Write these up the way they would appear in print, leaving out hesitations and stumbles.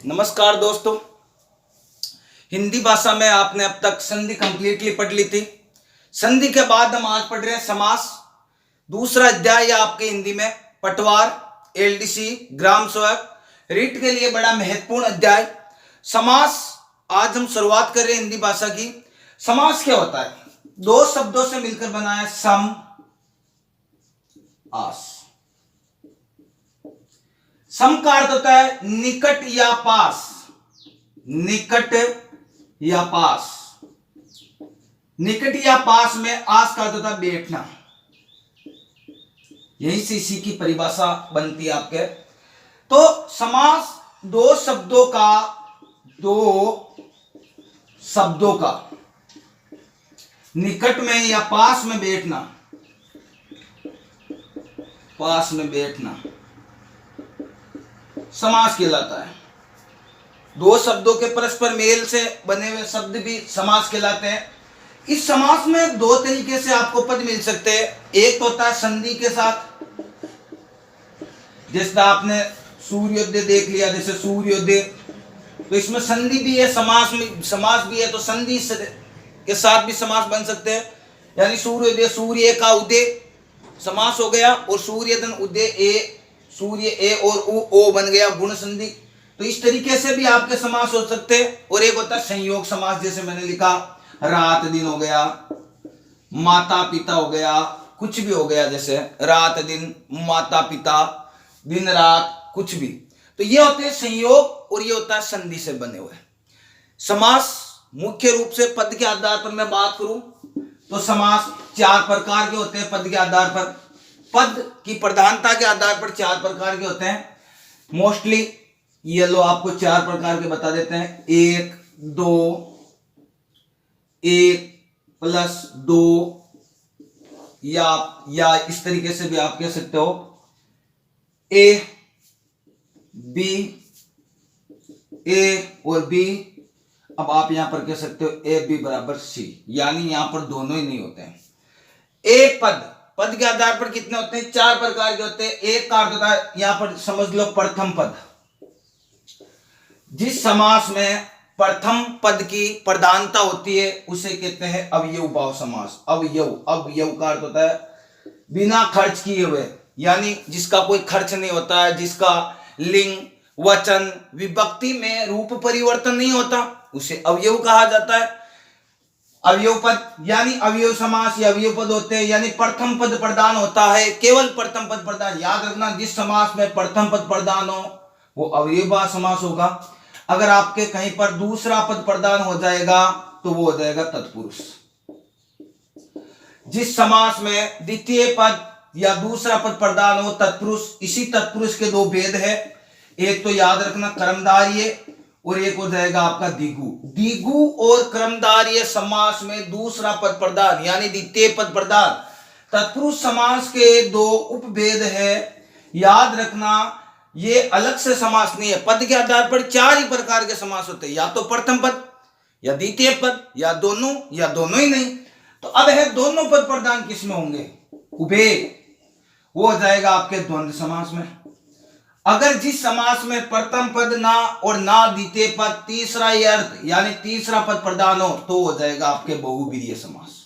नमस्कार दोस्तों। हिंदी भाषा में आपने अब तक संधि कंप्लीटली पढ़ ली थी। संधि के बाद हम आज पढ़ रहे हैं समास। दूसरा अध्याय आपके हिंदी में पटवार, एलडीसी, ग्राम सेवक, रीट के लिए बड़ा महत्वपूर्ण अध्याय समास। आज हम शुरुआत कर रहे हैं हिंदी भाषा की। समास क्या होता है? दो शब्दों से मिलकर बना है सम आस। सम का अर्थ होता है निकट या पास, निकट या पास। निकट या पास में आस का अर्थ होता है बैठना। यही से इसी की परिभाषा बनती है आपके। तो समास दो शब्दों का निकट में या पास में बैठना, पास में बैठना समास कहलाता है। दो शब्दों के परस्पर मेल से बने हुए शब्द भी समास कहलाते हैं। इस समास में दो तरीके से आपको पद मिल सकते हैं। एक तो होता है संधि के साथ, जैसे आपने सूर्योदय देख लिया, जैसे सूर्योदय, तो इसमें संधि भी है, समास भी है, तो संधि के साथ भी समास बन सकते हैं। यानी सूर्योदय, सूर्य का उदय समास हो गया, और सूर्यदन उदय, ए सूर्य ए और ओ बन गया गुण संधि। तो इस तरीके से भी आपके समास हो सकते हैं। और एक होता है संयोग समास, जैसे मैंने लिखा रात दिन हो गया, माता पिता हो गया, कुछ भी हो गया, जैसे रात दिन, माता पिता, दिन रात, कुछ भी। तो ये होते हैं संयोग, और ये होता है संधि से बने हुए समास। मुख्य रूप से पद के आधार पर मैं बात करूं तो समास चार प्रकार के होते हैं। पद के आधार पर, पद की प्रधानता के आधार पर चार प्रकार के होते हैं। मोस्टली ये लो आपको चार प्रकार के बता देते हैं। एक, दो, एक प्लस दो, या इस तरीके से भी आप कह सकते हो ए बी, ए और बी। अब आप यहां पर कह सकते हो ए बी बराबर सी, यानी यहां पर दोनों ही नहीं होते हैं। एक पद के आधार पर कितने होते हैं? चार प्रकार के होते हैं। एक का अर्थ होता है, यहां पर समझ लो प्रथम पद। जिस समास में प्रथम पद की प्रधानता होती है उसे कहते हैं अवयव भाव समास। अवयव का अर्थ होता है बिना खर्च किए हुए, यानी जिसका कोई खर्च नहीं होता है, जिसका लिंग, वचन, विभक्ति में रूप परिवर्तन नहीं होता, उसे अवयव कहा जाता है। अवयव पद यानी अवयव समास या अवयव पद होते हैं, यानी प्रथम पद प्रदान होता है, केवल प्रथम पद प्रदान। याद रखना, जिस समास में प्रथम पद प्रदान हो वो अवयव समास होगा। अगर आपके कहीं पर दूसरा पद प्रदान हो जाएगा तो वो हो जाएगा तत्पुरुष। जिस समास में द्वितीय पद या दूसरा पद प्रदान हो तत्पुरुष, इसी तत्पुरुष के दो भेद है। एक तो याद रखना क्रमधार्य, और एक हो जाएगा आपका द्विगु। द्विगु और क्रमधार्य समास में दूसरा पद प्रदान यानी द्वितीय पद प्रदान, तत्पुरुष समास के दो उपभेद है। याद रखना, ये अलग से समास नहीं है। पद के आधार पर चार ही प्रकार के समास होते हैं, या तो प्रथम पद, या द्वितीय पद, या दोनों ही नहीं। तो अब है दोनों पद प्रदान किस में होंगे? उभय, वो हो जाएगा आपके द्वंद्व समास में। अगर जिस समास में प्रथम पद ना और ना द्वितीय पद, तीसरा ही अर्थ यानी तीसरा पद प्रदान हो, तो हो जाएगा आपके बहुब्रीहि समास।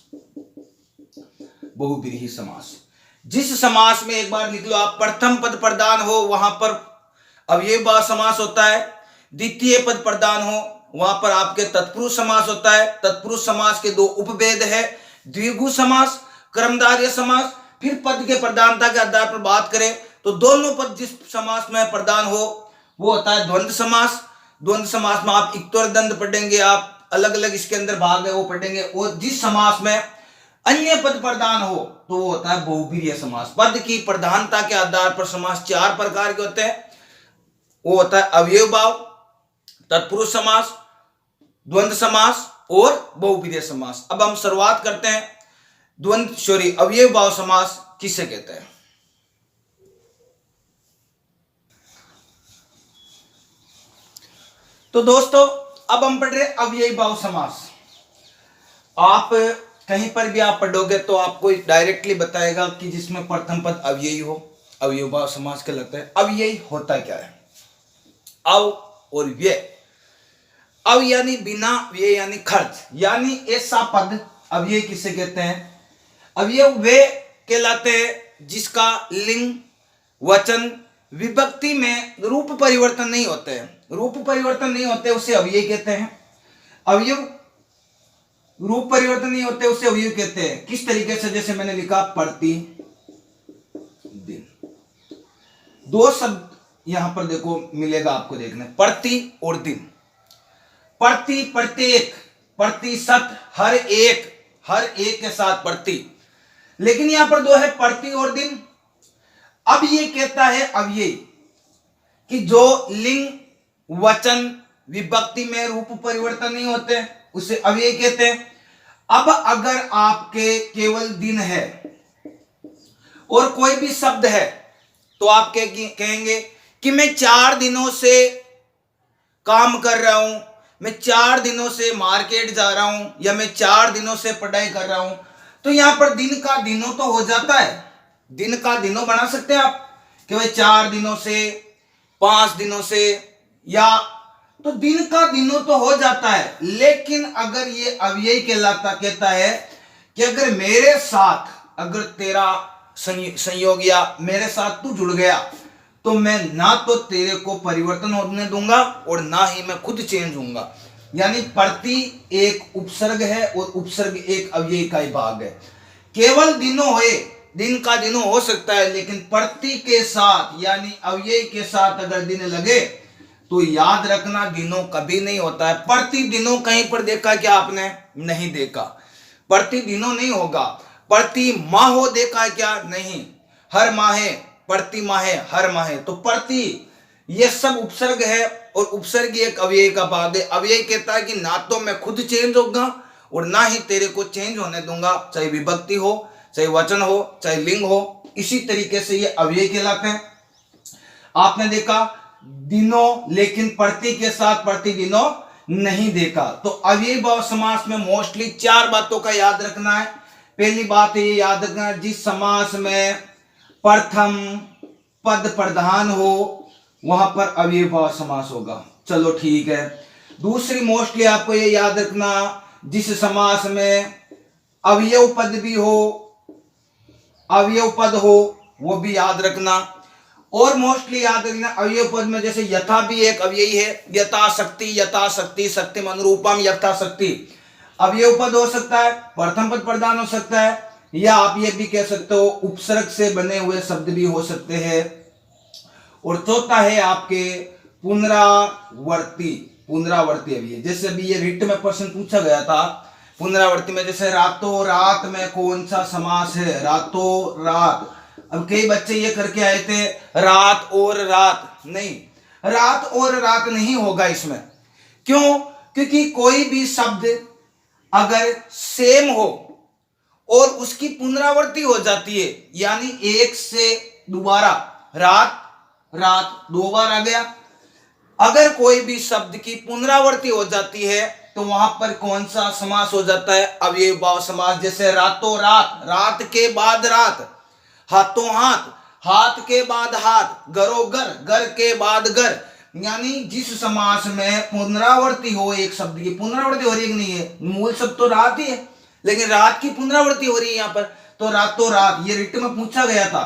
बहुब्रीहि समास। जिस समास में, एक बार लिख लो आप, प्रथम पद प्रदान हो वहां पर अव्ययभाव समास होता है, द्वितीय पद प्रदान हो वहां पर आपके तत्पुरुष समास होता है। तत्पुरुष समास के दो उपभेद है, द्विगु समास, क्रमधार्य समास। फिर पद के प्रधानता के आधार पर बात करें तो दोनों पद जिस समास में प्रदान हो वो होता है द्वंद्व समास। द्वंद्व समास में आप इक्तोर दंड पढ़ेंगे, आप अलग अलग इसके अंदर भाग है वो पढ़ेंगे। और जिस समास में अन्य पद प्रदान हो तो वो होता है बहुब्रीहि समास। पद की प्रधानता के आधार पर समास चार प्रकार के होते हैं। वो होता है अवयव भाव, तत्पुरुष समास, द्वंद्व समास और बहुब्रीहि समास। अब हम शुरुआत करते हैं अवयव भाव समास किसे कहते हैं। तो दोस्तों अब हम पढ़ रहे अव्ययी भाव समास। आप कहीं पर भी आप पढ़ोगे तो आपको डायरेक्टली बताएगा कि जिसमें प्रथम पद अव्ययी हो, अव्ययी भाव समास कहलाता है। अव्ययी होता क्या है? और व्यय। अब यानी बिना, व्यय यानी खर्च, यानी ऐसा पद अव्यय किसे कहते हैं? अवयव वे कहलाते हैं जिसका लिंग, वचन, विभक्ति में रूप परिवर्तन नहीं होते हैं। रूप परिवर्तन नहीं होते उसे अव्यय कहते हैं। अवयव रूप परिवर्तन नहीं होते उसे अवयव कहते हैं। किस तरीके से? जैसे मैंने लिखा प्रति दिन। दो शब्द यहां पर देखो मिलेगा आपको देखने, प्रति और दिन। प्रति प्रत्येक, प्रतिशत, हर एक के साथ प्रति, लेकिन यहां पर दो है, प्रति और दिन। अब ये कहता है अव्यय कि जो लिंग, वचन, विभक्ति में रूप परिवर्तन नहीं होते उसे अव्यय कहते हैं। अब अगर आपके केवल दिन है और कोई भी शब्द है तो आप कहेंगे कि मैं 4 दिनों से काम कर रहा हूं, मैं 4 दिनों से मार्केट जा रहा हूं, या मैं 4 दिनों से पढ़ाई कर रहा हूं। तो यहां पर दिन का दिनों तो हो जाता है, दिन का दिनों बना सकते हैं आप कि भाई 4 दिनों से, 5 दिनों से, या तो दिन का दिनों तो हो जाता है। लेकिन अगर ये अव्यय कहता है कि अगर मेरे साथ, अगर तेरा संयोग या मेरे साथ तू जुड़ गया तो मैं ना तो तेरे को परिवर्तन होने दूंगा और ना ही मैं खुद चेंज होऊंगा। यानी प्रति एक उपसर्ग है और उपसर्ग एक अव्यय का ही भाग है। केवल दिनों होए, दिन का दिनों हो सकता है, लेकिन प्रति के साथ यानी अव्यय के साथ अगर दिन लगे तो याद रखना दिनों कभी नहीं होता है। प्रति दिनों कहीं पर देखा क्या आपने? नहीं देखा। प्रति दिनों नहीं होगा। प्रति माह देखा है क्या? नहीं। हर माहे, प्रति माहे, हर माहे। तो प्रति ये सब उपसर्ग है और उपसर्ग एक अव्यय का भाग है। अव्यय कहता है कि ना तो मैं खुद चेंज होगा और ना ही तेरे को चेंज होने दूंगा, चाहे विभक्ति हो, चाहे वचन हो, चाहे लिंग हो। इसी तरीके से ये अव्यय कहलाते हैं। आपने देखा दिनों, लेकिन प्रति के साथ प्रति दिनों नहीं देखा। तो अव्ययी भाव समास में मोस्टली 4 बातों का याद रखना है। पहली बात ये याद रखना है, जिस समास में प्रथम पद प्रधान हो वहां पर अव्ययी भाव समास होगा। चलो ठीक है। दूसरी मोस्टली आपको ये याद रखना, जिस समास में अवयव पद भी हो, अवयव पद हो, वो भी याद रखना। और मोस्टली याद रखना अवयव पद में जैसे यथा भी एक अव्ययी है, यथाशक्ति, यथाशक्ति, शक्तिम अनुरूपम, यथाशक्ति अवयव पद हो सकता है, प्रथम पद प्रधान हो सकता है, या आप ये भी कह सकते हो उपसर्ग से बने हुए शब्द भी हो सकते हैं। और चौथा है आपके पुनरावर्ती, पुनरावर्ती अव्यय। जैसे अभी ये रिट में प्रश्न पूछा गया था पुनरावर्ती में, जैसे रातों रात में कौन सा समास है? रातों रात। अब कई बच्चे ये करके आए थे रात और रात, नहीं, रात और रात नहीं होगा इसमें। क्यों? क्योंकि कोई भी शब्द अगर सेम हो और उसकी पुनरावृत्ति हो जाती है, यानी एक से दोबारा, रात रात 2 बार आ गया, अगर कोई भी शब्द की पुनरावृत्ति हो जाती है तो वहां पर कौन सा समास हो जाता है? अव्ययी भाव समास। जैसे रातों रात, रात के बाद रात, हाथों हाथ, हाथ के बाद हाथ, घरों घर, घर के बाद घर। यानी जिस समास में पुनरावृत्ति हो, एक शब्द की पुनरावृत्ति हो रही है नहीं है, मूल शब्द तो रात ही है, लेकिन रात की पुनरावृत्ति हो रही है यहाँ पर, तो रातों रात। ये रिट में पूछा गया था,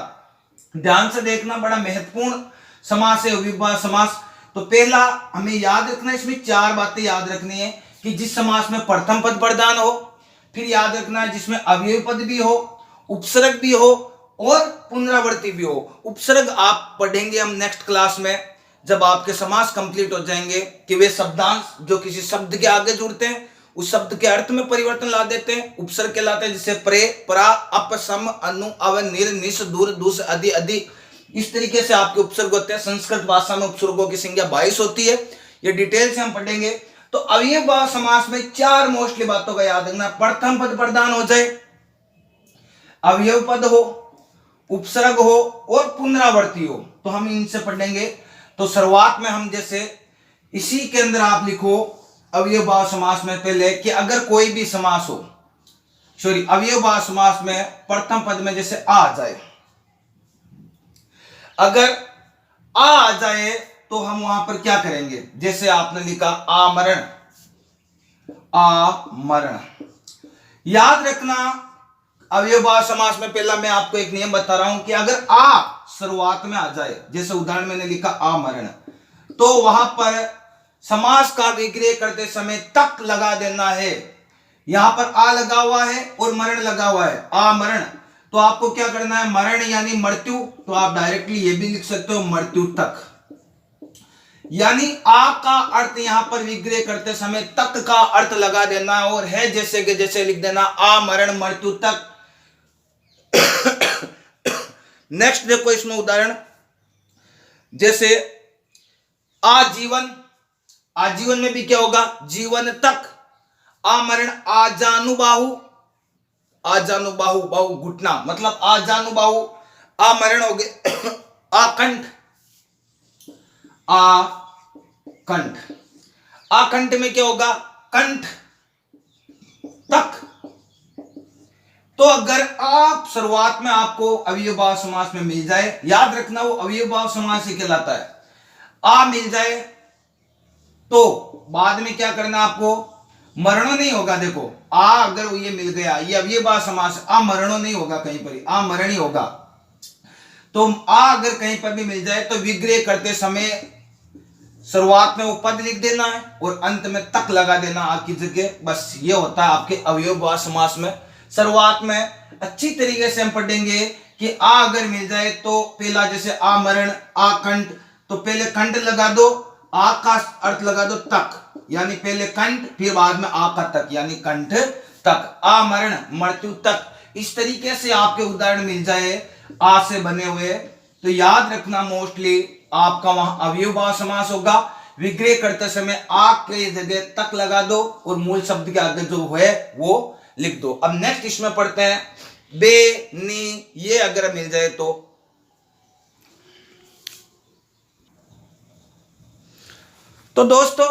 ध्यान से देखना, बड़ा महत्वपूर्ण समास है अव्ययी भाव समास। तो पहला हमें याद रखना, इसमें 4 बातें याद रखनी है कि जिस समास में प्रथम पद प्रधान हो, फिर याद रखना है जिसमें अव्ययी पद भी हो, उपसर्ग भी हो और पुनरावृत्ति भी हो। उपसर्ग आप पढ़ेंगे हम नेक्स्ट क्लास में, जब आपके समास कंप्लीट हो जाएंगे, कि वे शब्दांश जो किसी शब्द के आगे जुड़ते हैं उस शब्द के अर्थ में परिवर्तन ला देते हैं, उपसर्ग कहलाते हैं। जैसे प्रे, परा, अप, सम, अनु, अव, निर, निस, दूर, दुस, अधि, अधि। इस तरीके से आपके उपसर्ग होते हैं। संस्कृत भाषा में उपसर्गों की संख्या 22 होती है, ये डिटेल से हम पढ़ेंगे। तो अव्ययी भाव समास में 4 मोस्टली बातों का याद रखना, प्रथम पद प्रधान हो जाए, अवयव पद हो, उपसर्ग हो और पुनरावृत्ति हो। तो हम इनसे पढ़ेंगे। तो शुरुआत में हम जैसे इसी के अंदर आप लिखो अव्ययी भाव समास में पहले कि अगर कोई भी समास हो, सॉरी अव्ययी भाव समास में प्रथम पद में जैसे आ जाए, अगर आ जाए तो हम वहां पर क्या करेंगे, जैसे आपने लिखा आमरण, आमरण। याद रखना अव्ययभाव समास में पहला मैं आपको एक नियम बता रहा हूं कि अगर आ शुरुआत में आ जाए, जैसे उदाहरण मैंने लिखा आमरण, तो वहां पर समास का विग्रह करते समय तक लगा देना है। यहां पर आ लगा हुआ है और मरण लगा हुआ है, आमरण, तो आपको क्या करना है, मरण यानी मृत्यु, तो आप डायरेक्टली ये भी लिख सकते हो मृत्यु तक। यानी आ का अर्थ यहां पर विग्रह करते समय तक का अर्थ लगा देना और है जैसे कि जैसे लिख देना आमरण मृत्यु तक। नेक्स्ट देखो इसमें उदाहरण, जैसे आजीवन, आजीवन में भी क्या होगा, जीवन तक। आमरण आजानुबाहु, आजानुबाहु, बाहु घुटना, मतलब आजानुबाहु। आमरण हो गए आकंठ, आकंठ, आकंठ में क्या होगा, कंठ तक। तो अगर आप शुरुआत में आपको अव्ययभाव समास में मिल जाए, याद रखना वो अव्ययभाव समास ही कहलाता है, आ मिल जाए तो बाद में क्या करना आपको, मरणो नहीं होगा। देखो आ अगर ये मिल गया, ये अव्ययभाव समास, आ मरणो नहीं होगा, कहीं पर आ मरण ही होगा। तो आ अगर कहीं पर भी मिल जाए तो विग्रह करते समय शुरुआत में वो पद लिख देना है और अंत में तक लगा देना आ की जगह। बस ये होता है आपके अव्ययभाव समास में। शुरुआत में अच्छी तरीके से हम पढ़ेंगे कि आ अगर मिल जाए तो पहला जैसे आमरण, आकंठ, तो पहले कंठ लगा दो, आ का अर्थ लगा दो तक, यानी पहले कंठ फिर बाद में आ का तक, यानी कंठ तक, आमरण मृत्यु तक। इस तरीके से आपके उदाहरण मिल जाए आ से बने हुए, तो याद रखना मोस्टली आपका वहां अव्ययभाव समास होगा। विग्रह करते समय आ के जगह तक लगा दो और मूल शब्द के आगे जो है वो लिख दो। अब नेक्स्ट इसमें पढ़ते हैं बे, नी, ये अगर मिल जाए तो दोस्तों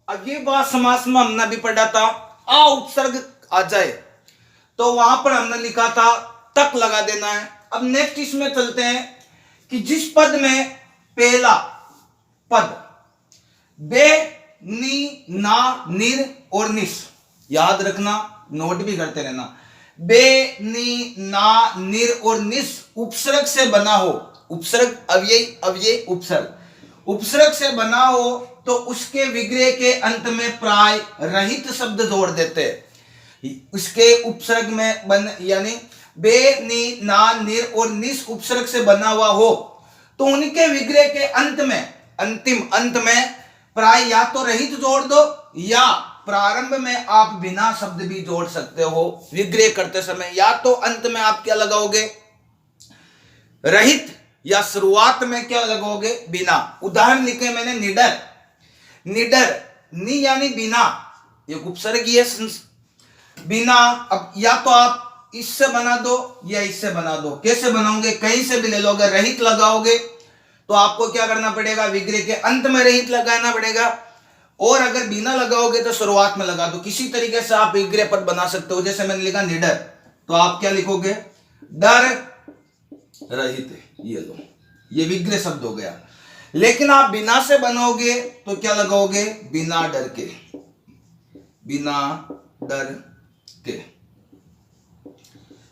अव्ययभाव समास में हमने भी पढ़ा था आ उपसर्ग आ जाए तो वहां पर हमने लिखा था तक लगा देना है। अब नेक्स्ट इसमें चलते हैं कि जिस पद में पहला पद बे, नी, ना, निर और निस, याद रखना, नोट भी करते रहना, बे, नी, ना, निर और निस उपसर्ग से बना हो, उपसर्ग अव्यय, अव्यय उपसर्ग, उपसर्ग से बना हो तो उसके विग्रह के अंत में प्राय रहित शब्द जोड़ देते हैं। उसके उपसर्ग में बन, यानी बे, नी, ना, निर और निस उपसर्ग से बना हुआ हो तो उनके विग्रह के अंत में, अंतिम अंत में प्राय या तो रहित जोड़ दो या प्रारंभ में आप बिना शब्द भी जोड़ सकते हो। विग्रह करते समय या तो अंत में आप क्या लगाओगे, रहित, या शुरुआत में क्या लगाओगे, बिना। उदाहरण लिखे मैंने निडर, निडर, नी यानी बिना, एक उपसर्ग है बिना। अब या तो आप इससे बना दो या इससे बना दो, कैसे बनाओगे, कहीं से भी ले लो। अगर रहित लगाओगे तो आपको क्या करना पड़ेगा, विग्रह के अंत में रहित लगाना पड़ेगा, और अगर बिना लगाओगे तो शुरुआत में लगा दो। किसी तरीके से आप विग्रह पद बना सकते हो। जैसे मैंने लिखा निडर, तो आप क्या लिखोगे, डर रहित, ये लो, ये विग्रह शब्द हो गया। लेकिन आप बिना से बनाओगे तो क्या लगाओगे, बिना डर के, बिना डर के,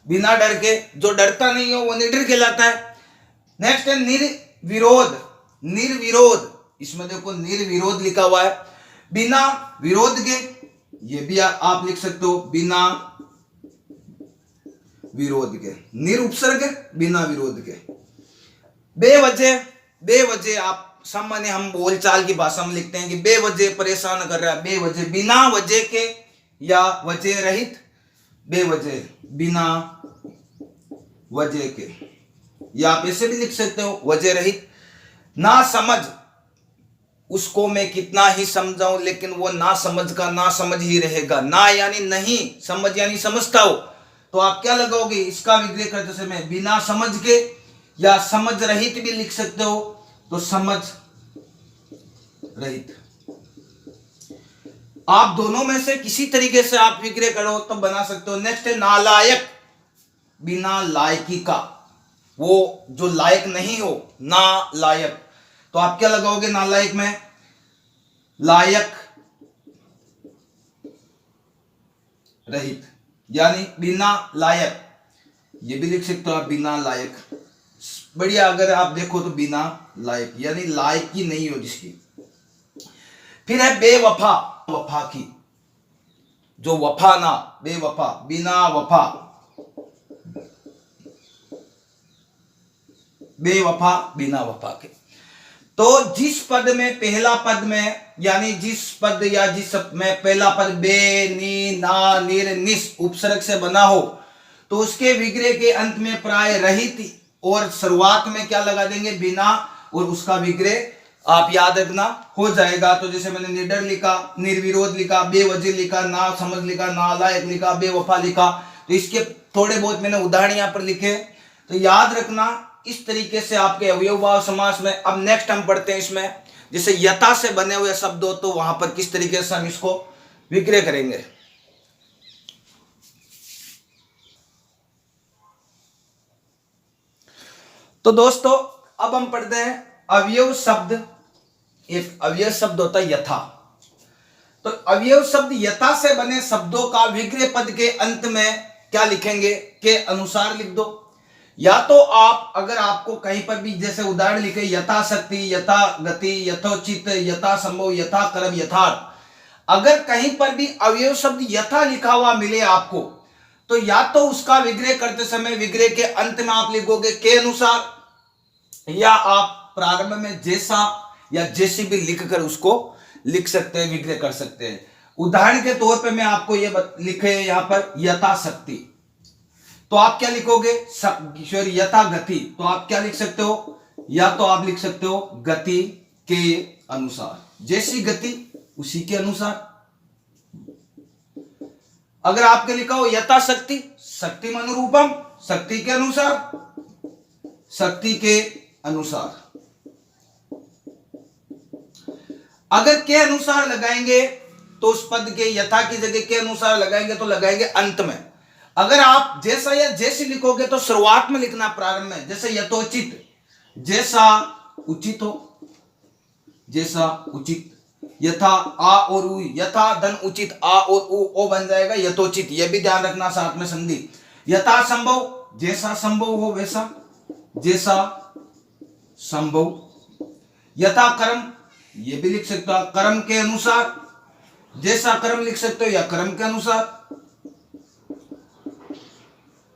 बिना डर के। जो डरता नहीं हो वो निडर कहलाता है। नेक्स्ट है निर्विरोध, निर्विरोध, इसमें देखो निर्विरोध लिखा हुआ है, बिना विरोध के, ये भी आप लिख सकते हो, बिना विरोध के, निर उपसर्ग बिना विरोध के। बेवजह, बेवजह आप सामान्य हम बोलचाल की भाषा में लिखते हैं कि बेवजह परेशान कर रहा है, बेवजह, बिना वजह के या वजह रहित, बेवजह, बिना वजह के, या आप ऐसे भी लिख सकते हो वजह रहित। ना समझ, उसको मैं कितना ही समझाऊं लेकिन वो ना समझ का ना समझ ही रहेगा। ना यानी नहीं, समझ यानी समझता हो, तो आप क्या लगाओगे, इसका विग्रह करते समय बिना समझ के या समझ रहित भी लिख सकते हो, तो समझ रहित। आप दोनों में से किसी तरीके से आप विग्रह करो तो बना सकते हो। नेक्स्ट है नालायक, बिना लायकी का, वो जो लायक नहीं हो, ना लायक। तो आप क्या लगाओगे नालायक में? लायक रहित, यानी बिना लायक, ये भी लिख सकते हो आप बिना लायक। बढ़िया, अगर आप देखो तो बिना लायक यानी लायक की नहीं हो जिसकी। फिर है बेवफा, वफा की, जो वफा ना, बेवफा, बिना वफा, बेवफा बिना वफा के। तो जिस पद में, पहला पद में, यानी जिस पद या जिस में पहला पद बे, नी, ना, निर, निस उपसर्ग से बना हो तो उसके विग्रह के अंत में प्राय रहित और शुरुआत में क्या लगा देंगे? बिना, और उसका विग्रह आप याद रखना हो जाएगा। तो जैसे मैंने निडर लिखा, निर्विरोध लिखा, बेवजह लिखा, ना समझ लिखा, नालायक लिखा, बेवफा लिखा, तो इसके थोड़े बहुत मैंने उदाहरण यहां पर लिखे, तो याद रखना। इस तरीके से आपके अवयवभाव समास में। अब नेक्स्ट हम पढ़ते हैं इसमें, जैसे यथा से बने हुए शब्द हो तो वहां पर किस तरीके से हम इसको विग्रह करेंगे। तो दोस्तों अब हम पढ़ते हैं अवयव शब्द। एक अवयव शब्द होता है यथा। तो अवयव शब्द यथा से बने शब्दों का विग्रह पद के अंत में क्या लिखेंगे? के अनुसार लिख दो। या तो आप, अगर आपको कहीं पर भी जैसे उदाहरण लिखे यथाशक्ति, यथा गति, यथोचित, यथा संभव, यथा कर्म, यथार्थ, अगर कहीं पर भी अवयव शब्द यथा लिखा हुआ मिले आपको, तो या तो उसका विग्रह करते समय विग्रह के अंत में आप लिखोगे के अनुसार, या आप प्रारंभ में जैसा या जैसी भी लिखकर उसको लिख सकते हैं, विग्रह कर सकते हैं। उदाहरण के तौर पे मैं आपको ये लिखे यहां पर यथाशक्ति, तो आप क्या लिखोगे? यथा गति, तो आप क्या लिख सकते हो? या तो आप लिख सकते हो गति के अनुसार, जैसी गति उसी के अनुसार। अगर आपके लिखा हो यथाशक्ति, शक्ति अनुरूपम, शक्ति के अनुसार, शक्ति के अनुसार। अगर के अनुसार लगाएंगे तो उस पद के यथा की जगह के अनुसार लगाएंगे तो लगाएंगे अंत में। अगर आप जैसा या जैसी लिखोगे तो शुरुआत में लिखना, प्रारंभ में, जैसे यथोचित, जैसा उचित हो, जैसा उचित। यथा आ और उ, यथा धन उचित, आ और उ, ओ बन जाएगा यथोचित, यह भी ध्यान रखना साथ में संधि। यथा संभव, जैसा संभव हो वैसा, जैसा संभव। यथा कर्म, ये भी लिख सकते हो कर्म के अनुसार, जैसा कर्म लिख सकते हो या कर्म के अनुसार।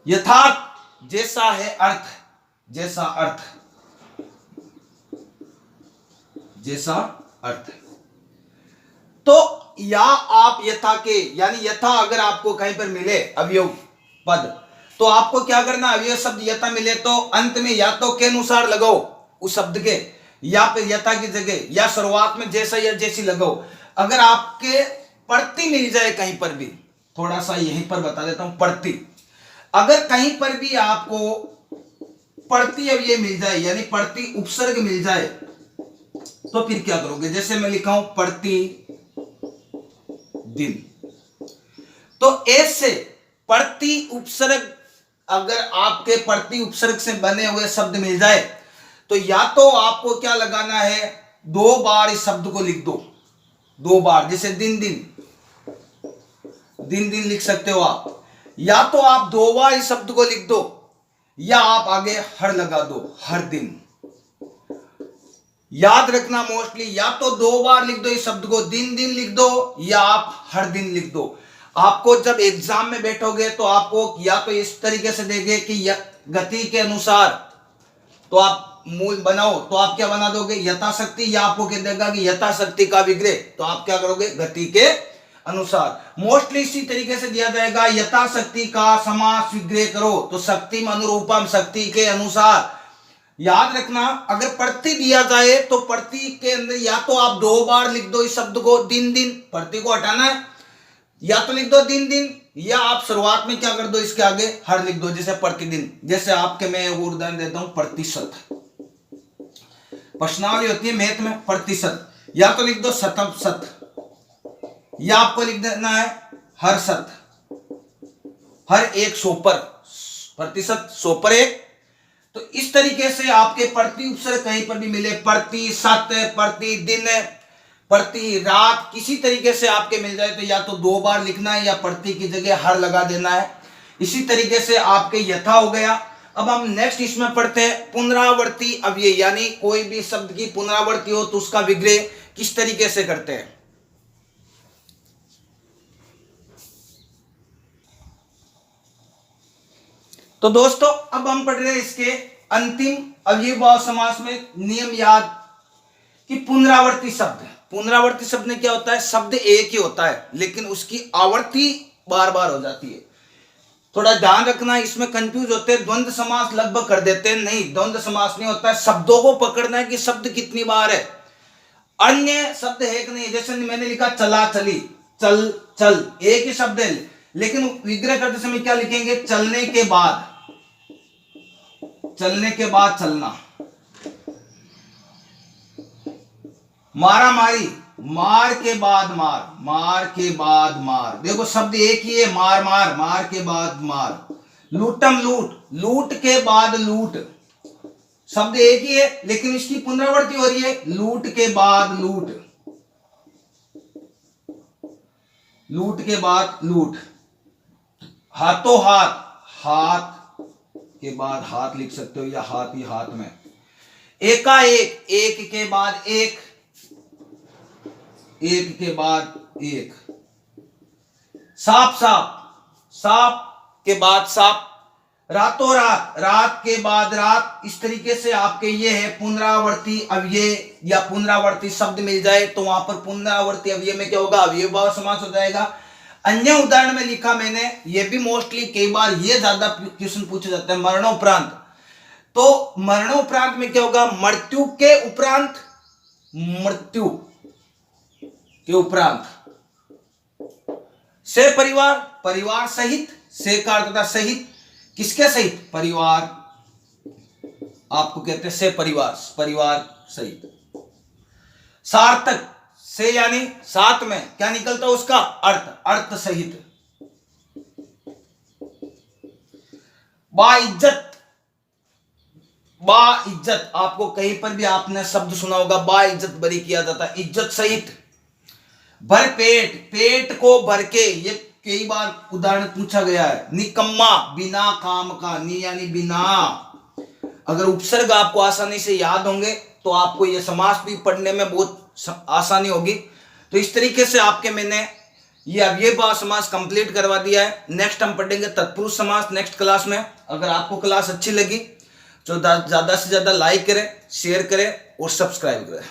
यथार्थ, जैसा है अर्थ, जैसा अर्थ, जैसा अर्थ। तो या आप यथा के, यानी यथा अगर आपको कहीं पर मिले अवयव पद, तो आपको क्या करना? अवयव शब्द यथा मिले तो अंत में या तो के अनुसार लगाओ उस शब्द के, या फिर यथा की जगह, या शुरुआत में जैसा या जैसी लगाओ। अगर आपके पढ़ती मिल जाए कहीं पर भी, थोड़ा सा यहीं पर बता देता हूं, पढ़ती, अगर कहीं पर भी आपको पढ़ती अब ये मिल जाए, यानी पढ़ती उपसर्ग मिल जाए, तो फिर क्या करोगे? जैसे मैं लिखा हूं पढ़ती दिन, तो ऐसे पढ़ती उपसर्ग, अगर आपके पढ़ती उपसर्ग से बने हुए शब्द मिल जाए तो या तो आपको क्या लगाना है? 2 बार इस शब्द को लिख दो, 2 बार, जैसे दिन दिन, दिन दिन लिख सकते हो आप। या तो आप 2 बार इस शब्द को लिख दो, या आप आगे हर लगा दो, हर दिन। याद रखना मोस्टली, या तो 2 बार लिख दो इस शब्द को, दिन दिन लिख दो, या आप हर दिन लिख दो। आपको जब एग्जाम में बैठोगे तो आपको या तो इस तरीके से देंगे कि गति के अनुसार, तो आप मूल बनाओ, तो आप क्या बना दोगे? यथाशक्ति, या आपको कह देगा कि यथाशक्ति का विग्रह, तो आप क्या करोगे? गति के अनुसार। मोस्टली इसी तरीके से दिया जाएगा, यथाशक्ति का समास विग्रह करो, तो शक्ति अनुरूपम, शक्ति के अनुसार। याद रखना, अगर प्रति दिया जाए तो प्रति के अंदर या तो आप 2 बार लिख दो इस शब्द को, दिन दिन, प्रति को हटाना है, या तो लिख दो दिन दिन, या आप शुरुआत में क्या कर दो? इसके आगे हर लिख दो, जैसे प्रतिदिन। जैसे आपके मैं उदाहरण देता हूं, प्रतिशत, प्रश्नावली होती है मैथ में, प्रतिशत, या तो लिख दो शतम शत, या आपको लिख देना है हर शत, हर एक 100 पर, प्रतिशत 100 पर 1, तो इस तरीके से आपके प्रति उपसर्ग कहीं पर भी मिले, प्रति, सत, प्रति दिन, प्रति रात, किसी तरीके से आपके मिल जाए तो या तो 2 बार लिखना है या प्रति की जगह हर लगा देना है। इसी तरीके से आपके यथा हो गया। अब हम नेक्स्ट इसमें पढ़ते हैं पुनरावर्ती अव्यय, यानी कोई भी शब्द की पुनरावृत्ति हो तो उसका विग्रह किस तरीके से करते हैं। तो दोस्तों अब हम पढ़ रहे हैं इसके अंतिम अव्ययीभाव समास में नियम याद कि पुनरावर्ती शब्द। पुनरावर्ती शब्द में क्या होता है, शब्द एक ही होता है लेकिन उसकी आवृत्ति बार बार हो जाती है। थोड़ा ध्यान रखना, इसमें कंफ्यूज होते हैं, द्वंद्व समास लगभग कर देते हैं। नहीं, द्वंद्व समास नहीं होता है, शब्दों को पकड़ना है कि शब्द कितनी बार है, अन्य शब्द है कि नहीं। जैसे मैंने लिखा चला चली, चल चल, एक ही शब्द है लेकिन विग्रह करते समय क्या लिखेंगे, चलने के बाद, चलने के बाद चलना। मारा मारी, मार के बाद मार, मार के बाद मार, देखो शब्द एक ही है, मार मार, मार के बाद मार। लूटम लूट, लूट के बाद लूट, शब्द एक ही है लेकिन इसकी पुनरावृत्ति हो रही है, लूट के बाद लूट, लूट के बाद लूट। हाथों हाथ, हाथ के बाद हाथ लिख सकते हो या हाथ ही हाथ में। एकाएक, एक के बाद एक, एक के बाद एक। साप साप, साप के बाद साप। रातों रात, रात के बाद रात। इस तरीके से आपके ये है पुनरावर्ती अव्यय या पुनरावर्ती शब्द मिल जाए तो वहां पर पुनरावर्ती अव्यय में क्या होगा, अव्ययीभाव समास हो जाएगा। अन्य उदाहरण में लिखा मैंने, ये भी मोस्टली कई बार ये ज्यादा क्वेश्चन पूछे जाते हैं, मरणोपरांत। तो मरणोपरांत में क्या होगा, मृत्यु के उपरांत, मृत्यु के उपरांत। से परिवार, परिवार सहित, से का अर्थ होता सहित, किसके सहित, परिवार, आपको कहते हैं से परिवार, परिवार सहित। सार्थक, से यानी साथ में क्या निकलता है उसका अर्थ, अर्थ सहित। बाइज्जत, बाइज्जत, आपको कहीं पर भी आपने शब्द सुना होगा, बाइज्जत बरी किया जाता है, इज्जत सहित। भर पेट, पेट को भर के, ये कई बार उदाहरण पूछा गया है। निकम्मा, बिना काम का, नी यानी बिना। अगर उपसर्ग आपको आसानी से याद होंगे तो आपको ये समास भी पढ़ने में बहुत आसानी होगी। तो इस तरीके से आपके मैंने ये अव्ययीभाव समास कंप्लीट करवा दिया है। नेक्स्ट हम पढ़ेंगे तत्पुरुष समास नेक्स्ट क्लास में। अगर आपको क्लास अच्छी लगी तो ज्यादा से ज्यादा लाइक करें, शेयर करें और सब्सक्राइब करें।